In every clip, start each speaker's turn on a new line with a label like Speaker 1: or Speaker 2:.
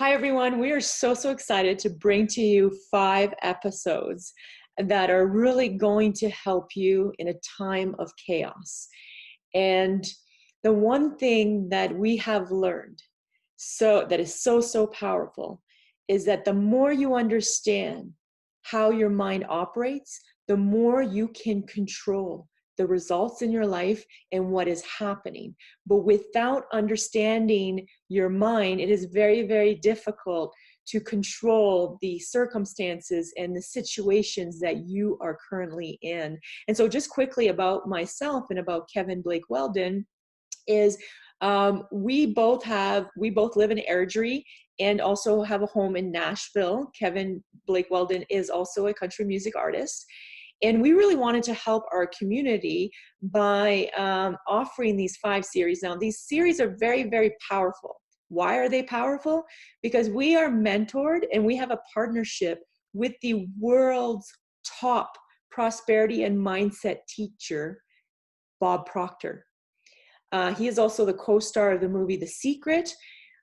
Speaker 1: Hi, everyone. We are so excited to bring to you 5 episodes that are really going to help you in a time of chaos. And the one thing that we have learned that is so powerful is that the more you understand how your mind operates, the more you can control the results in your life and what is happening. But without understanding your mind, it is very difficult to control the circumstances and the situations that you are currently in. And so just quickly about myself and about Kevin Blake Weldon is we both live in Airdrie and also have a home in Nashville. Kevin Blake Weldon is also a country music artist. And we really wanted to help our community by offering these 5 series. Now, these series are very powerful. Why are they powerful? Because we are mentored and we have a partnership with the world's top prosperity and mindset teacher, Bob Proctor. He is also the co-star of the movie The Secret.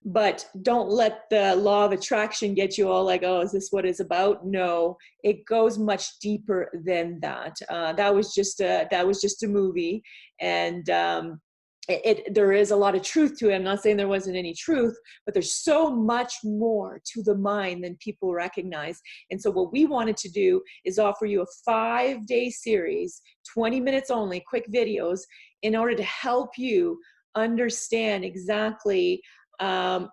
Speaker 1: But don't let the law of attraction get you all like, oh, is this what it's about? No, it goes much deeper than that. That was just a movie, and there is a lot of truth to it. I'm not saying there wasn't any truth, but there's so much more to the mind than people recognize. And so what we wanted to do is offer you a 5-day series, 20 minutes only, quick videos, in order to help you understand exactly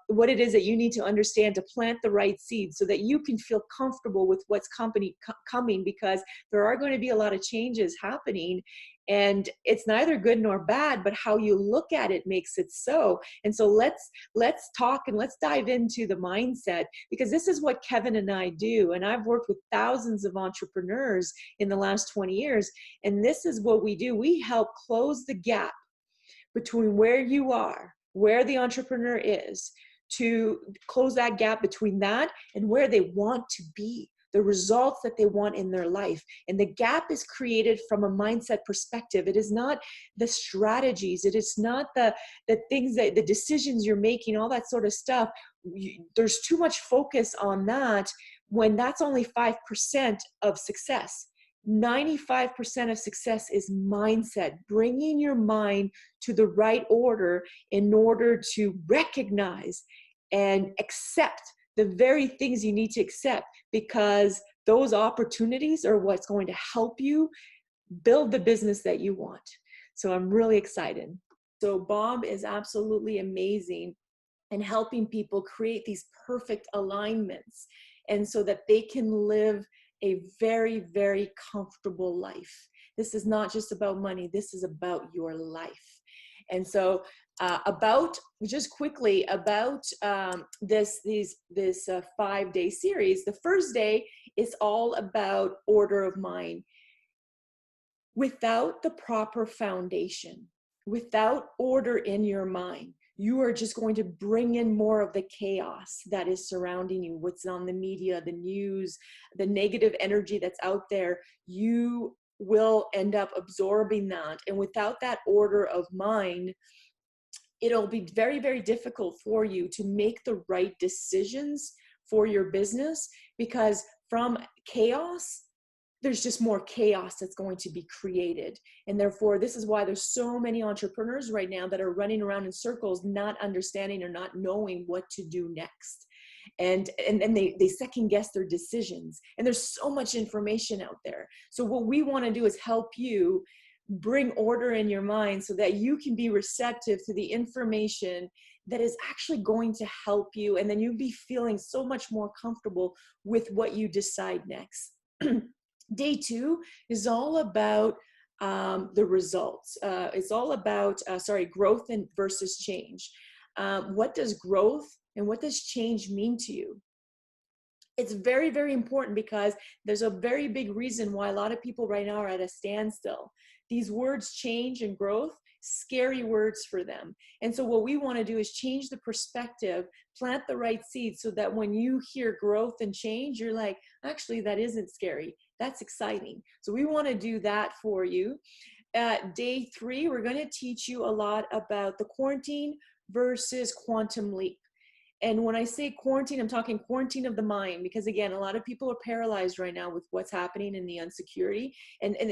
Speaker 1: what it is that you need to understand to plant the right seeds so that you can feel comfortable with what's coming, because there are going to be a lot of changes happening, and it's neither good nor bad, but how you look at it makes it so. And so let's talk and let's dive into the mindset, because this is what Kevin and I do. And I've worked with thousands of entrepreneurs in the last 20 years. And this is what we do. We help close the gap between where you are, where the entrepreneur is, to close that gap between that and where they want to be, the results that they want in their life. And the gap is created from a mindset perspective. It is not the strategies. It is not the things that the decisions you're making, all that sort of stuff. There's too much focus on that when that's only 5% of success. 95% of success is mindset, bringing your mind to the right order in order to recognize and accept the very things you need to accept, because those opportunities are what's going to help you build the business that you want. So I'm really excited. So Bob is absolutely amazing in helping people create these perfect alignments, and so that they can live a very comfortable life. This is not just about money. This is about your life. And so just quickly about this 5-day series. The first day is all about order of mind. Without the proper foundation, without order in your mind, you are just going to bring in more of the chaos that is surrounding you, what's on the media, the news, the negative energy that's out there. You will end up absorbing that. And without that order of mind, it'll be very difficult for you to make the right decisions for your business, because from chaos, there's just more chaos that's going to be created. And therefore, this is why there's so many entrepreneurs right now that are running around in circles, not understanding or not knowing what to do next. And they second guess their decisions. And there's so much information out there. So what we want to do is help you bring order in your mind so that you can be receptive to the information that is actually going to help you. And then you'll be feeling so much more comfortable with what you decide next. Day 2 is all about the results. It's all about, growth versus change. What does growth and what does change mean to you? It's very important, because there's a very big reason why a lot of people right now are at a standstill. These words, change and growth, scary words for them. And so what we want to do is change the perspective, plant the right seeds, so that when you hear growth and change, you're like, actually, that isn't scary. That's exciting. So we want to do that for you. Day 3, we're going to teach you a lot about the quarantine versus quantum leap. And when I say quarantine, I'm talking quarantine of the mind, because again, a lot of people are paralyzed right now with what's happening in the insecurity.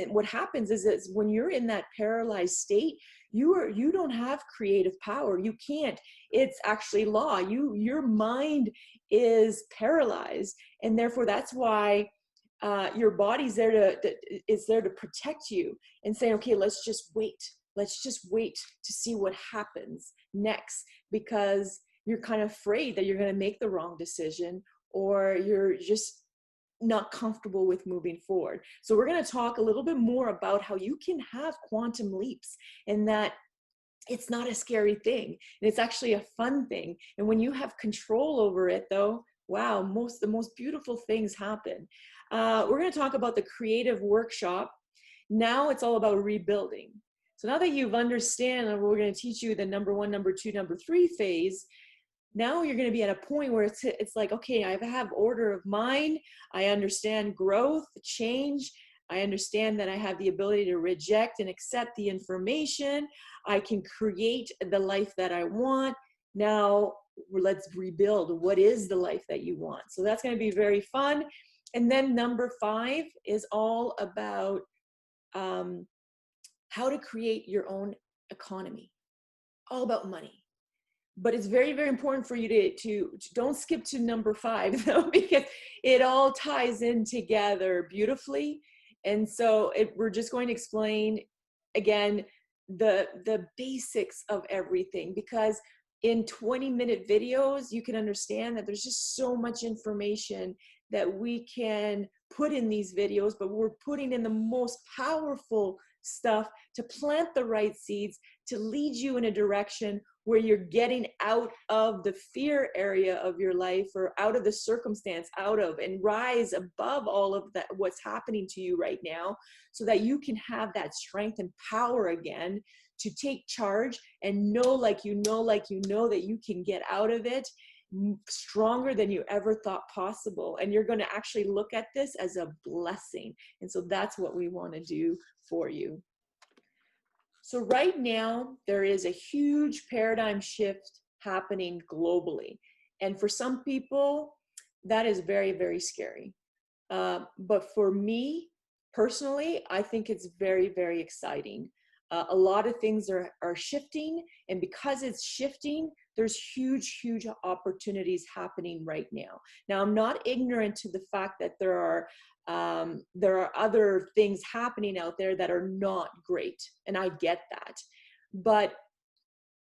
Speaker 1: What happens is when you're in that paralyzed state, you don't have creative power. You can't. It's actually law. Your mind is paralyzed, and therefore that's why your body's there is there to protect you and say, okay, let's just wait. Let's just wait to see what happens next, because you're kind of afraid that you're going to make the wrong decision, or you're just not comfortable with moving forward. So we're going to talk a little bit more about how you can have quantum leaps, and that it's not a scary thing, and it's actually a fun thing. And when you have control over it, though, wow, the most beautiful things happen. We're going to talk about the creative workshop. Now it's all about rebuilding. So now that you've understand, and we're going to teach you the number 1, number 2, number 3 phase, now you're going to be at a point where it's like, okay, I have order of mind. I understand growth, change. I understand that I have the ability to reject and accept the information. I can create the life that I want. Now let's rebuild. What is the life that you want? So that's going to be very fun. And then number 5 is all about how to create your own economy, all about money. But it's very, very important for you to don't skip to number 5 though, because it all ties in together beautifully. And so we're just going to explain again the basics of everything, because in 20-minute videos you can understand that there's just so much information that we can put in these videos, but we're putting in the most powerful stuff to plant the right seeds, to lead you in a direction where you're getting out of the fear area of your life, or out of the circumstance, and rise above all of that, what's happening to you right now, so that you can have that strength and power again to take charge and know that you can get out of it stronger than you ever thought possible. And you're going to actually look at this as a blessing. And so that's what we want to do for you. So right now, there is a huge paradigm shift happening globally. And for some people, that is very, very scary. But for me, personally, I think it's very, very exciting. A lot of things are shifting, and because it's shifting, there's huge, huge opportunities happening right now. Now, I'm not ignorant to the fact that there are other things happening out there that are not great, and I get that. But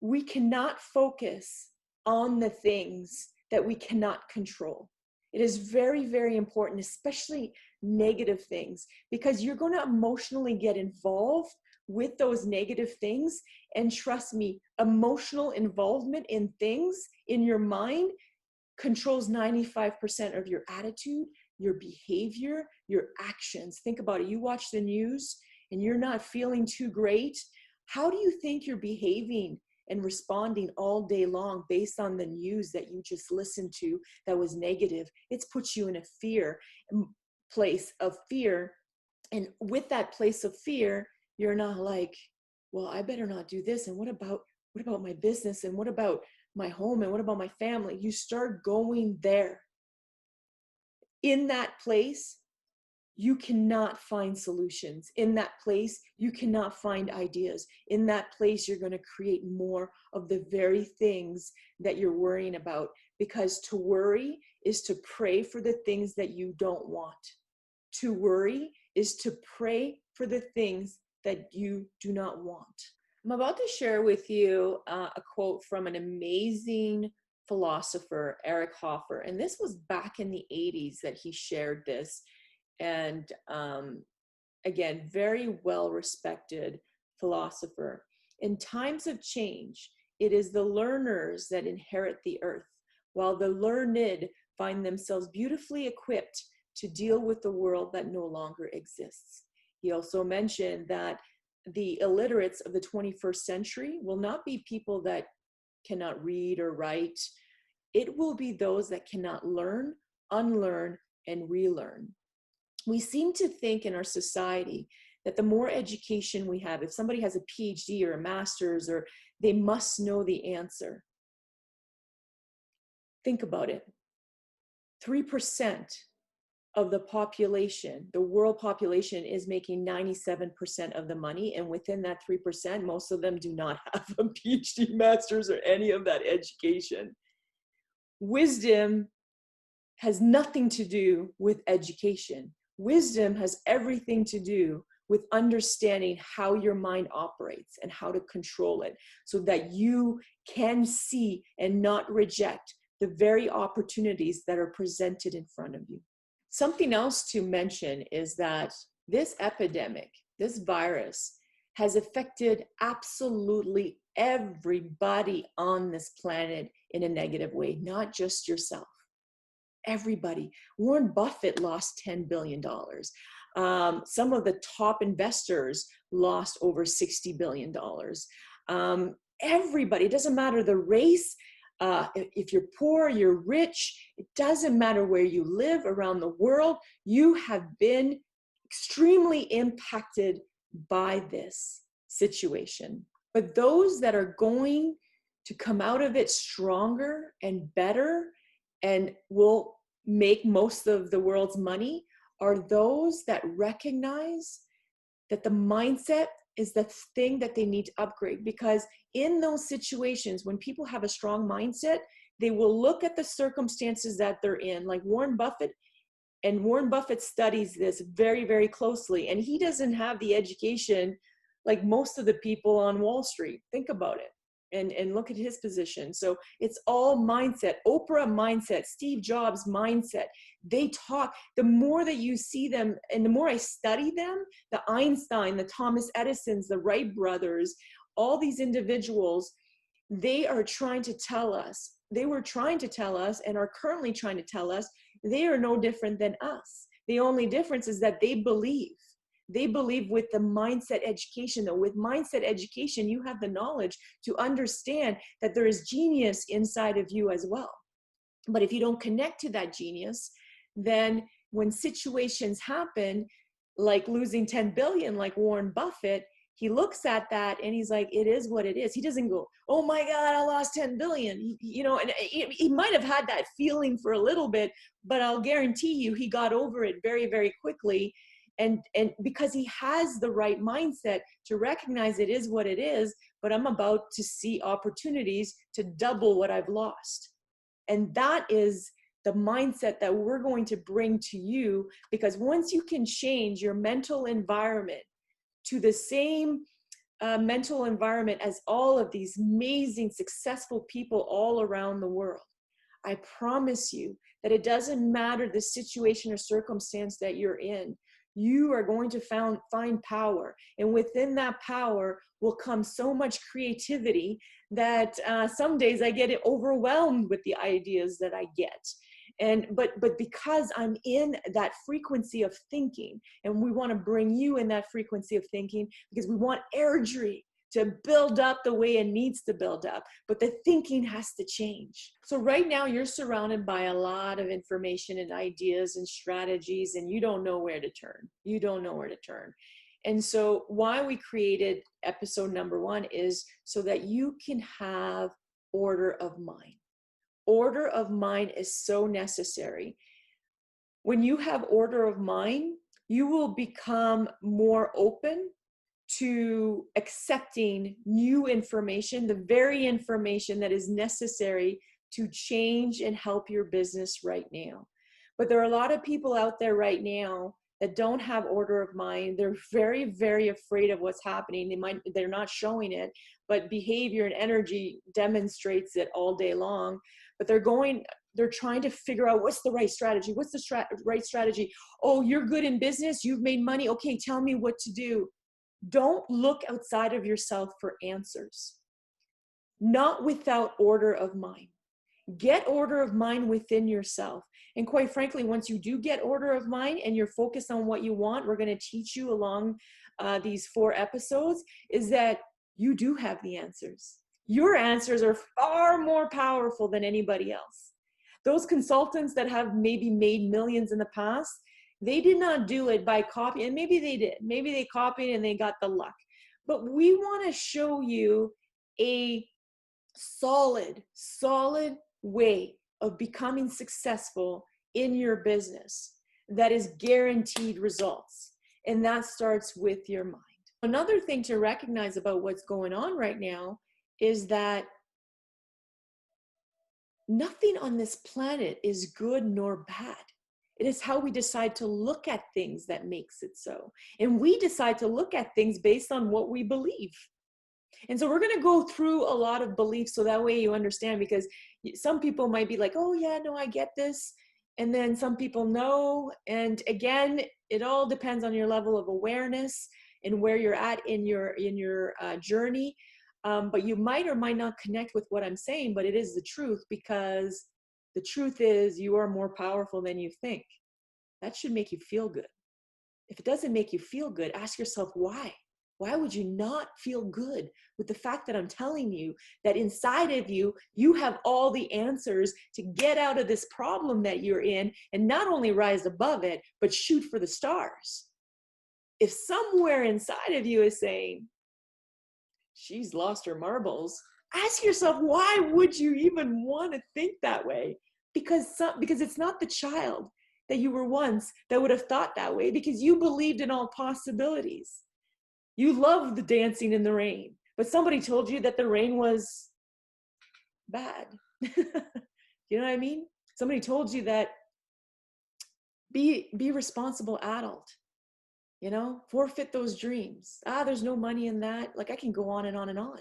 Speaker 1: we cannot focus on the things that we cannot control. It is very, very important, especially negative things, because you're going to emotionally get involved with those negative things. And trust me, emotional involvement in things in your mind controls 95% of your attitude, your behavior, your actions. Think about it. You watch the news and you're not feeling too great. How do you think you're behaving and responding all day long based on the news that you just listened to that was negative? It's put you in a place of fear. And with that place of fear, you're not like, well, I better not do this. And what about my business? And what about my home? And what about my family? You start going there. In that place, you cannot find solutions. In that place, you cannot find ideas. In that place, you're going to create more of the very things that you're worrying about, because to worry is to pray for the things that you don't want. To worry is to pray for the things that you do not want. I'm about to share with you a quote from an amazing philosopher, Eric Hoffer. And this was back in the 80s that he shared this. And again, very well-respected philosopher. In times of change, it is the learners that inherit the earth, while the learned find themselves beautifully equipped to deal with the world that no longer exists. He also mentioned that the illiterates of the 21st century will not be people that cannot read or write. It will be those that cannot learn, unlearn, and relearn. We seem to think in our society that the more education we have, if somebody has a PhD or a master's, or they must know the answer. Think about it. 3% of the population, the world population, is making 97% of the money. And within that 3%, most of them do not have a PhD, master's, or any of that education. Wisdom has nothing to do with education. Wisdom has everything to do with understanding how your mind operates and how to control it so that you can see and not reject the very opportunities that are presented in front of you. Something else to mention is that this epidemic, this virus, has affected absolutely everybody on this planet in a negative way, not just yourself. Everybody. Warren Buffett lost $10 billion. Some of the top investors lost over $60 billion. Everybody, it doesn't matter the race, if you're poor, you're rich, it doesn't matter where you live around the world, you have been extremely impacted by this situation. But those that are going to come out of it stronger and better and will make most of the world's money are those that recognize that the mindset is the thing that they need to upgrade. Because in those situations, when people have a strong mindset, they will look at the circumstances that they're in, like Warren Buffett. And Warren Buffett studies this very, very closely. And he doesn't have the education like most of the people on Wall Street. Think about it. And look at his position. So it's all mindset. Oprah mindset, Steve Jobs mindset. They talk, the more that you see them and the more I study them, the Einstein, the Thomas Edisons, the Wright brothers, all these individuals, they are trying to tell us, they were trying to tell us and are currently trying to tell us they are no different than us. The only difference is that they believe. They believe with the mindset education, though. With mindset education, you have the knowledge to understand that there is genius inside of you as well. But if you don't connect to that genius, then when situations happen, like losing 10 billion, like Warren Buffett, he looks at that and he's like, it is what it is. He doesn't go, oh my God, I lost 10 billion. And he might have had that feeling for a little bit, but I'll guarantee you he got over it very, very quickly. And because he has the right mindset to recognize it is what it is, but I'm about to see opportunities to double what I've lost. And that is the mindset that we're going to bring to you, because once you can change your mental environment to the same mental environment as all of these amazing, successful people all around the world, I promise you that it doesn't matter the situation or circumstance that you're in. You are going to find power. And within that power will come so much creativity that some days I get overwhelmed with the ideas that I get. But because I'm in that frequency of thinking, and we want to bring you in that frequency of thinking because we want Airdrie to build up the way it needs to build up, but the thinking has to change. So right now you're surrounded by a lot of information and ideas and strategies, and you don't know where to turn. You don't know where to turn. And so why we created episode number 1 is so that you can have order of mind. Order of mind is so necessary. When you have order of mind, you will become more open to accepting new information, the very information that is necessary to change and help your business right now. But there are a lot of people out there right now that don't have order of mind. They're very, very afraid of what's happening. They're not showing it, but behavior and energy demonstrates it all day long. But they're trying to figure out what's the right strategy. What's the right strategy? Oh, you're good in business. You've made money. Okay, tell me what to do. Don't look outside of yourself for answers. Not without order of mind. Get order of mind within yourself. And quite frankly, once you do get order of mind and you're focused on what you want, we're going to teach you along these 4 episodes, is that you do have the answers. Your answers are far more powerful than anybody else. Those consultants that have maybe made millions in the past, they did not do it by copying, and maybe they did. Maybe they copied and they got the luck. But we want to show you a solid way of becoming successful in your business that is guaranteed results. And that starts with your mind. Another thing to recognize about what's going on right now is that nothing on this planet is good nor bad. It is how we decide to look at things that makes it so. And we decide to look at things based on what we believe. And so we're going to go through a lot of beliefs so that way you understand, because some people might be like, oh yeah, no, I get this. And then some people know. And again, it all depends on your level of awareness and where you're at in your journey. But you might or might not connect with what I'm saying, but it is the truth, because the truth is you are more powerful than you think. That should make you feel good. If it doesn't make you feel good, ask yourself why. Why would you not feel good with the fact that I'm telling you that inside of you, you have all the answers to get out of this problem that you're in and not only rise above it, but shoot for the stars? If somewhere inside of you is saying, she's lost her marbles, ask yourself, why would you even want to think that way? Because it's not the child that you were once that would have thought that way, because you believed in all possibilities. You loved the dancing in the rain, but somebody told you that the rain was bad. You know what I mean? Somebody told you that be responsible adult, forfeit those dreams. There's no money in that. Like, I can go on and on and on.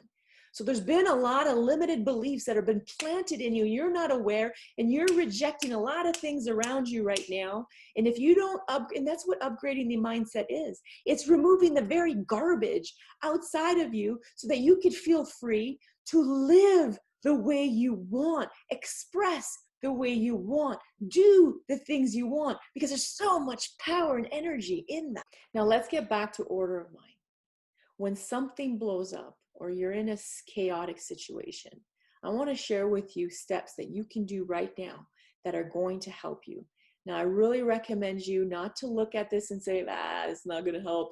Speaker 1: So there's been a lot of limited beliefs that have been planted in you. You're not aware, and you're rejecting a lot of things around you right now. And if you don't and that's what upgrading the mindset is. It's removing the very garbage outside of you so that you could feel free to live the way you want, express the way you want, do the things you want, because there's so much power and energy in that. Now let's get back to order of mind. When something blows up or you're in a chaotic situation, I want to share with you steps that you can do right now that are going to help you. Now, I really recommend you not to look at this and say, it's not going to help.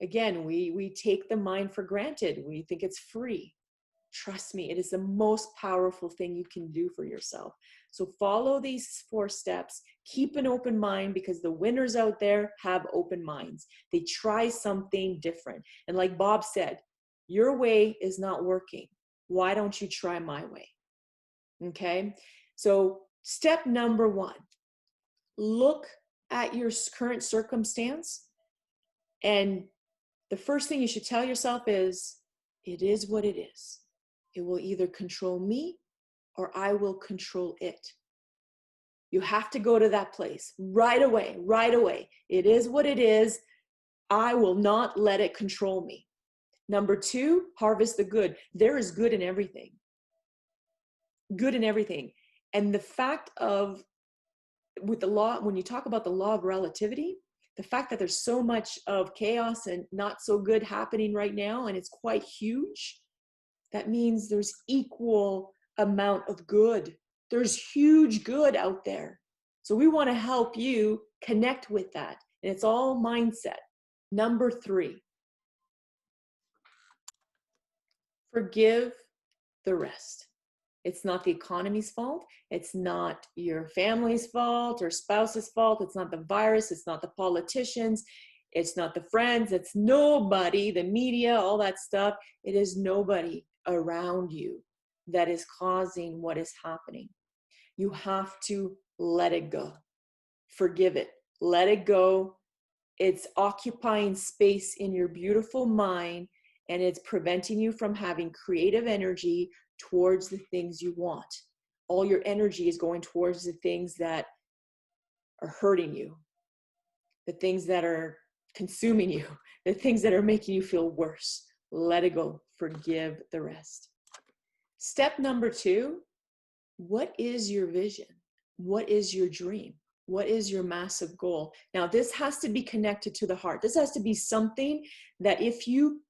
Speaker 1: Again, we take the mind for granted. We think it's free. Trust me, it is the most powerful thing you can do for yourself. So follow these 4 steps. Keep an open mind, because the winners out there have open minds. They try something different. And like Bob said, your way is not working. Why don't you try my way? Okay. So step number 1, look at your current circumstance. And the first thing you should tell yourself is, it is what it is. It will either control me or I will control it. You have to go to that place right away, right away. It is what it is. I will not let it control me. Number 2, harvest the good. There is good in everything. Good in everything. And the fact of, with the law, when you talk about the law of relativity, the fact that there's so much of chaos and not so good happening right now, and it's quite huge, that means there's equal amount of good. There's huge good out there. So we want to help you connect with that. And it's all mindset. Number 3, forgive the rest. It's not the economy's fault. It's not your family's fault or spouse's fault. It's not the virus. It's not the politicians. It's not the friends. It's nobody, the media, all that stuff. It is nobody around you that is causing what is happening. You have to let it go. Forgive it. Let it go. It's occupying space in your beautiful mind, and it's preventing you from having creative energy towards the things you want. All your energy is going towards the things that are hurting you, the things that are consuming you, the things that are making you feel worse. Let it go. Forgive the rest. Step number 2, what is your vision? What is your dream? What is your massive goal? Now, this has to be connected to the heart. This has to be something that if you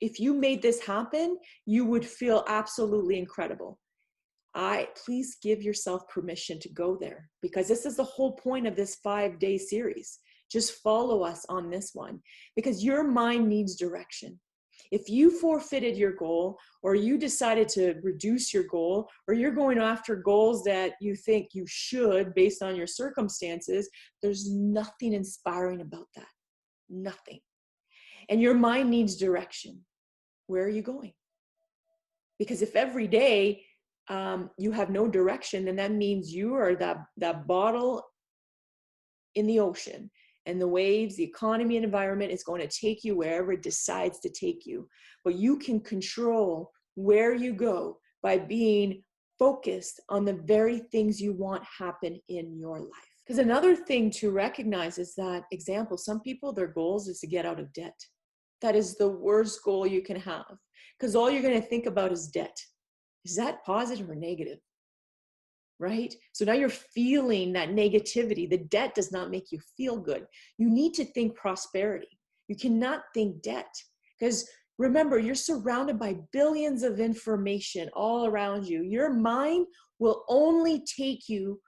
Speaker 1: made this happen, you would feel absolutely incredible. Please give yourself permission to go there, because this is the whole point of this 5-day series. Just follow us on this one, because your mind needs direction. If you forfeited your goal, or you decided to reduce your goal, or you're going after goals that you think you should based on your circumstances, there's nothing inspiring about that. Nothing. And your mind needs direction. Where are you going? Because if every day you have no direction, then that means you are that bottle in the ocean, and the waves, the economy and environment is going to take you wherever it decides to take you. But you can control where you go by being focused on the very things you want happen in your life. Because another thing to recognize is that, example, some people, their goals is to get out of debt. That is the worst goal you can have, because all you're going to think about is debt. Is that positive or negative? Right? So now you're feeling that negativity. The debt does not make you feel good. You need to think prosperity. You cannot think debt, because remember, you're surrounded by billions of information all around you. Your mind will only take you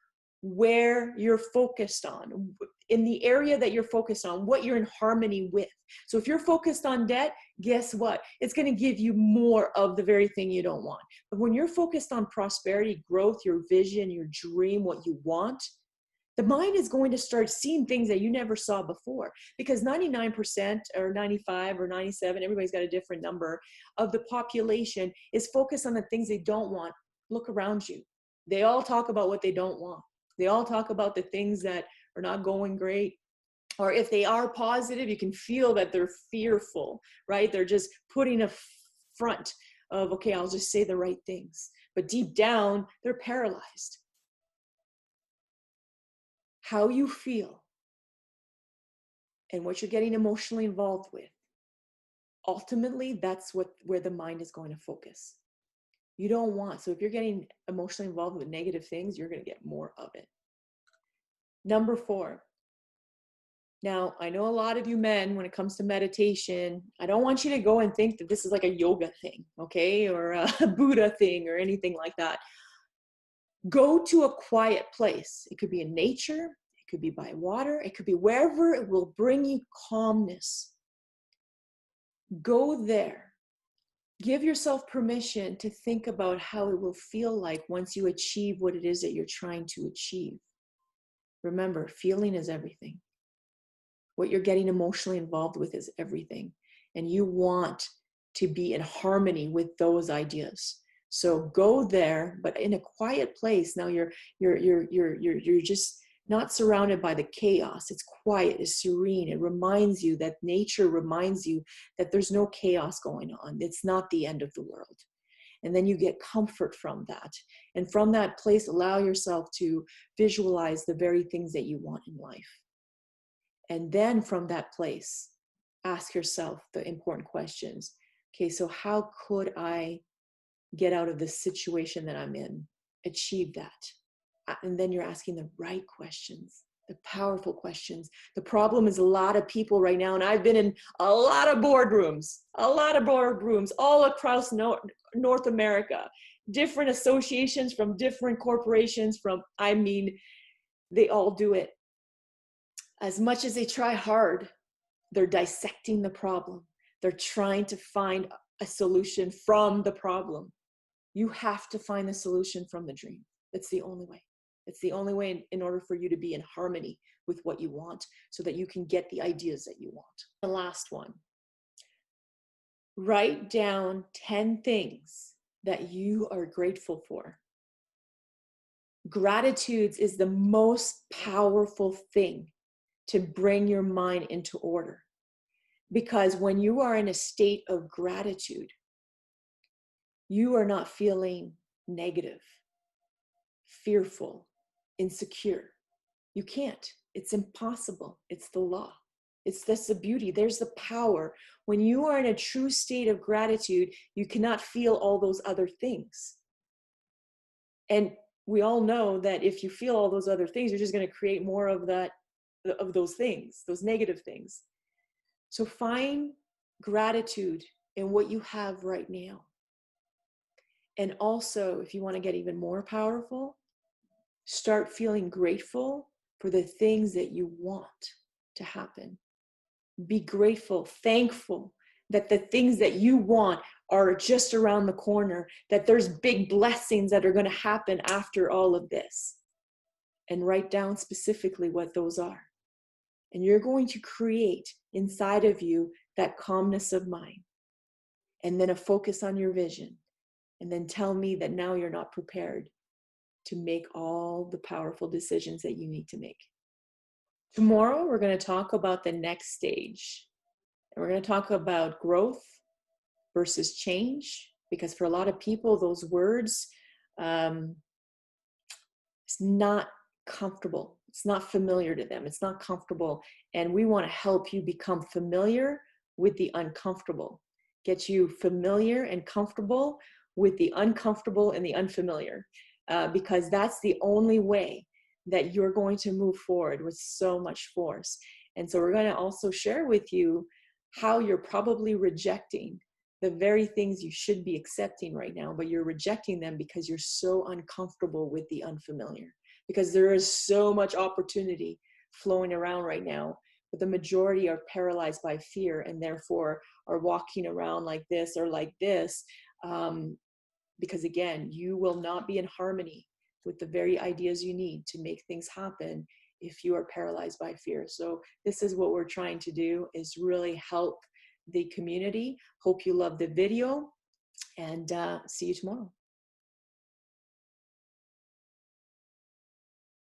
Speaker 1: where you're focused on, in the area that you're focused on, what you're in harmony with. So if you're focused on debt, guess what? It's going to give you more of the very thing you don't want. But when you're focused on prosperity, growth, your vision, your dream, what you want, the mind is going to start seeing things that you never saw before, because 99% or 95 or 97, everybody's got a different number, of the population is focused on the things they don't want. Look around you. They all talk about what they don't want. They all talk about the things that are not going great. Or if they are positive, you can feel that they're fearful, right? They're just putting a front of, okay, I'll just say the right things. But deep down, they're paralyzed. How you feel and what you're getting emotionally involved with, ultimately, that's where the mind is going to focus. You don't want, so if you're getting emotionally involved with negative things, you're going to get more of it. Number 4. Now, I know a lot of you men, when it comes to meditation, I don't want you to go and think that this is like a yoga thing, okay? Or a Buddha thing or anything like that. Go to a quiet place. It could be in nature. It could be by water. It could be wherever it will bring you calmness. Go there. Give yourself permission to think about how it will feel like once you achieve what it is that you're trying to achieve. Remember, feeling is everything. What you're getting emotionally involved with is everything. And you want to be in harmony with those ideas. So go there, but in a quiet place. Now you're just not surrounded by the chaos. It's quiet, it's serene. It reminds you that nature reminds you that there's no chaos going on. It's not the end of the world. And then you get comfort from that. And from that place, allow yourself to visualize the very things that you want in life. And then from that place, ask yourself the important questions. Okay, so how could I get out of this situation that I'm in? Achieve that. And then you're asking the right questions, the powerful questions. The problem is a lot of people right now, and I've been in a lot of boardrooms all across North America, different associations from different corporations they all do it. As much as they try hard, they're dissecting the problem. They're trying to find a solution from the problem. You have to find the solution from the dream. It's the only way. It's the only way in order for you to be in harmony with what you want, so that you can get the ideas that you want. The last one. Write down 10 things that you are grateful for. Gratitude is the most powerful thing to bring your mind into order. Because when you are in a state of gratitude, you are not feeling negative, fearful, insecure. You can't. It's impossible. It's the law. That's the beauty. There's the power. When you are in a true state of gratitude, you cannot feel all those other things. And we all know that if you feel all those other things, you're just going to create more of those things, those negative things. So find gratitude in what you have right now. And also, if you want to get even more powerful, start feeling grateful for the things that you want to happen. Be grateful, thankful that the things that you want are just around the corner, that there's big blessings that are going to happen after all of this. And write down specifically what those are. And you're going to create inside of you that calmness of mind. And then a focus on your vision. And then tell me that now you're not prepared to make all the powerful decisions that you need to make. Tomorrow, we're going to talk about the next stage. And we're going to talk about growth versus change. Because for a lot of people, those words, it's not comfortable. It's not familiar to them. It's not comfortable. And we want to help you become familiar with the uncomfortable. Get you familiar and comfortable with the uncomfortable and the unfamiliar. Because that's the only way that you're going to move forward with so much force. And so we're going to also share with you how you're probably rejecting the very things you should be accepting right now, but you're rejecting them because you're so uncomfortable with the unfamiliar. Because there is so much opportunity flowing around right now, but the majority are paralyzed by fear and therefore are walking around like this or like this. Because again, you will not be in harmony with the very ideas you need to make things happen if you are paralyzed by fear. So this is what we're trying to do, is really help the community. Hope you love the video, and see you tomorrow.